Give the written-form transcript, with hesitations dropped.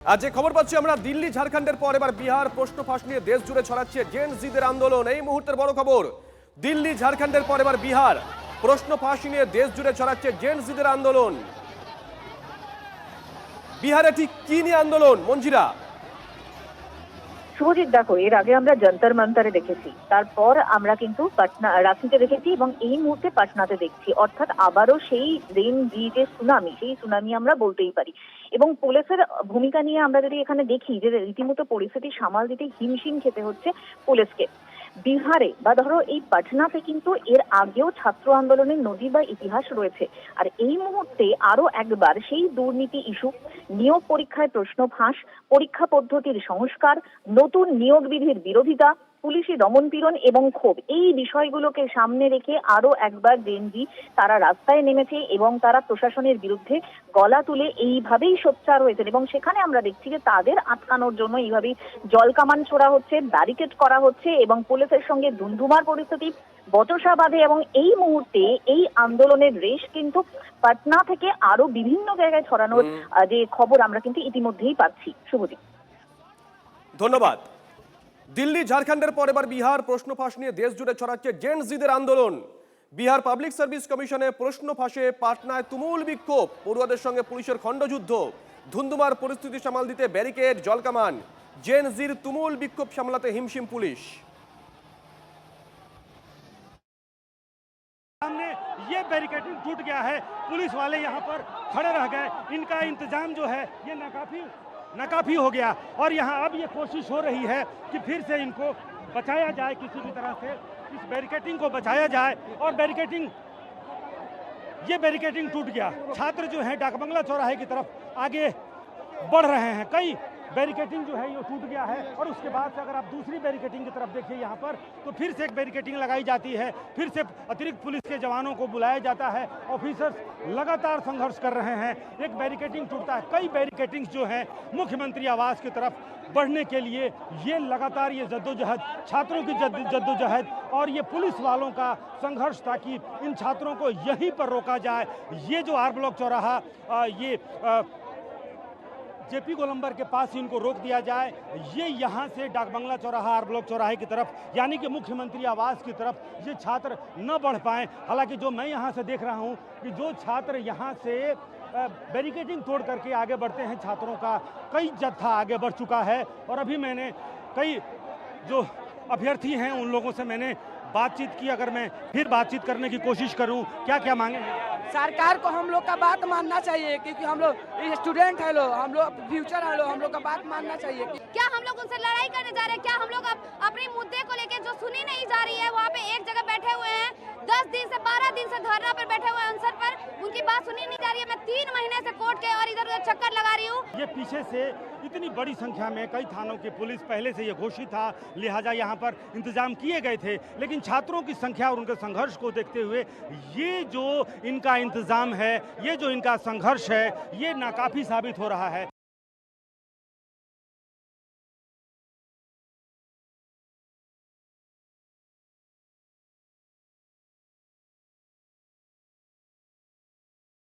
आज खबर पाচ্ছি আমরা দিল্লি ঝাড়খণ্ডের পর এবার বিহার প্রশ্ন ফাঁস নিয়ে দেশ জুড়ে ছড়াচ্ছে জেন জিদের আন্দোলন। এই মুহূর্তের বড় খবর, দিল্লি ঝাড়খণ্ডের পর এবার বিহার প্রশ্ন ফাঁস নিয়ে দেশ জুড়ে ছড়াচ্ছে জেন জিদের আন্দোলন। বিহারে ঠিক কি নিয়ে আন্দোলন মঞ্জিরা? শুভজিৎ, দেখো, এর আগে আমরা যন্তর মন্তরে দেখেছি, তারপর আমরা কিন্তু পাটনা রাঁচিতে দেখেছি এবং এই মুহূর্তে পাটনাতে দেখছি। অর্থাৎ আবারও সেই রেন জি যে সুনামি, সেই সুনামি আমরা বলতেই পারি। এবং পুলিশের ভূমিকা নিয়ে আমরা যদি এখানে দেখি যে রীতিমতো পরিস্থিতি সামাল দিতে হিমশিম খেতে হচ্ছে পুলিশকে। বিহারে বা ধরো এই পাটনাতে কিন্তু এর আগেও ছাত্র আন্দোলনের নদী বা ইতিহাস রয়েছে। আর এই মুহূর্তে আরো একবার সেই দুর্নীতি ইস্যু, নিয়োগ পরীক্ষায় প্রশ্ন ফাঁস, পরীক্ষা পদ্ধতির সংস্কার, নতুন নিয়োগ বিধির বিরোধিতা, পুলিশি দমনপীড়ন এবং ক্ষোভ, এই বিষয়গুলোকে সামনে রেখে আরো একবার জেনজি তারা রাস্তায় নেমেছে এবং তারা প্রশাসনের বিরুদ্ধে গলা তুলে এইভাবেই সোচ্চার হয়েছেন। এবং সেখানে আমরা দেখছি যে তাদের আটকানোর জন্য এইভাবেই জলকামান ছোড়া হচ্ছে, ব্যারিকেড করা হচ্ছে এবং পুলিশের সঙ্গে ধুন্ধুমার পরিস্থিতি, বচসা বাঁধে। এবং এই মুহূর্তে এই আন্দোলনের রেশ কিন্তু পাটনা থেকে আরো বিভিন্ন জায়গায় ছড়ানোর যে খবর আমরা কিন্তু ইতিমধ্যেই পাচ্ছি। শুভদীপ, ধন্যবাদ। দিল্লি ঝাড়খণ্ডের পর এবার বিহার প্রশ্ন ফাঁস নিয়ে দেশ জুড়ে ছড়াচ্ছে জেন জিদের আন্দোলন। বিহার পাবলিক সার্ভিস কমিশনে প্রশ্ন ফাঁসে পাটনায় তুমুল বিক্ষোভ, পড়ুয়াদের সঙ্গে পুলিশের খণ্ডযুদ্ধ, ধুন্ধুমার পরিস্থিতি সামাল দিতে ব্যারিকেড, জলকামান, জেন জির তুমুল বিক্ষোভ সামলাতে হিমশিম পুলিশ। सामने ये बैरिकेडिंग टूट गया है, पुलिस वाले यहाँ पर खड़े रह गए, इनका इंतजाम जो है ये नाकाफी हो गया और यहाँ अब ये कोशिश हो रही है कि फिर से इनको बचाया जाए, किसी भी तरह से इस बैरिकेडिंग को बचाया जाए। और ये बैरिकेडिंग टूट गया, छात्र जो है डाकबंगला चौराहे की तरफ आगे बढ़ रहे हैं। कई बैरिकेडिंग जो है ये टूट गया है और उसके बाद से अगर आप दूसरी बैरिकेडिंग की तरफ देखिए यहाँ पर, तो फिर से एक बैरिकेडिंग लगाई जाती है, फिर से अतिरिक्त पुलिस के जवानों को बुलाया जाता है, ऑफिसर्स लगातार संघर्ष कर रहे हैं, एक बैरिकेडिंग टूटता है। कई बैरिकेडिंग जो है मुख्यमंत्री आवास की तरफ बढ़ने के लिए ये लगातार ये जद्दोजहद, छात्रों की जद्दोजहद और ये पुलिस वालों का संघर्ष ताकि इन छात्रों को यहीं पर रोका जाए। ये जो आर ब्लॉक चौराहा ये जेपी गोलंबर के पास इनको रोक दिया जाए, ये यहाँ से डाकबंगला चौराहा, आर ब्लॉक चौराहे की तरफ यानी कि मुख्यमंत्री आवास की तरफ ये छात्र न बढ़ पाएं। हालांकि जो मैं यहाँ से देख रहा हूँ कि जो छात्र यहाँ से बैरिकेडिंग तोड़ करके आगे बढ़ते हैं, छात्रों का कई जत्था आगे बढ़ चुका है और अभी मैंने कई जो अभ्यर्थी हैं उन लोगों से मैंने बातचीत की। अगर मैं फिर बातचीत करने की कोशिश करूं, क्या क्या मांगे? सरकार को हम लोग का बात मानना चाहिए क्योंकि हम लोग स्टूडेंट है, हम लोग फ्यूचर है, हम लोग का बात मानना चाहिए। क्या हम लोग उनसे लड़ाई करने जा रहे हैं? क्या हम लोग अपने मुद्दे को लेकर जो सुनी नहीं जा रही है, वहाँ पे एक जगह बैठे हुए हैं, 10 दिन से 12 दिन से धरना पर बैठे हुए हैं, अनशन पर, उनकी बात सुनी नहीं जा रही है। मैं 3 महीने से कोर्ट के और इधर उधर चक्कर लगा रही हूँ। ये पीछे से इतनी बड़ी संख्या में कई थानों की पुलिस पहले से ये घोषित था, लिहाजा यहाँ पर इंतजाम किए गए थे, लेकिन छात्रों की संख्या और उनके संघर्ष को देखते हुए ये जो इनका इंतजाम है, ये जो इनका संघर्ष है, ये नाकाफी साबित हो रहा है।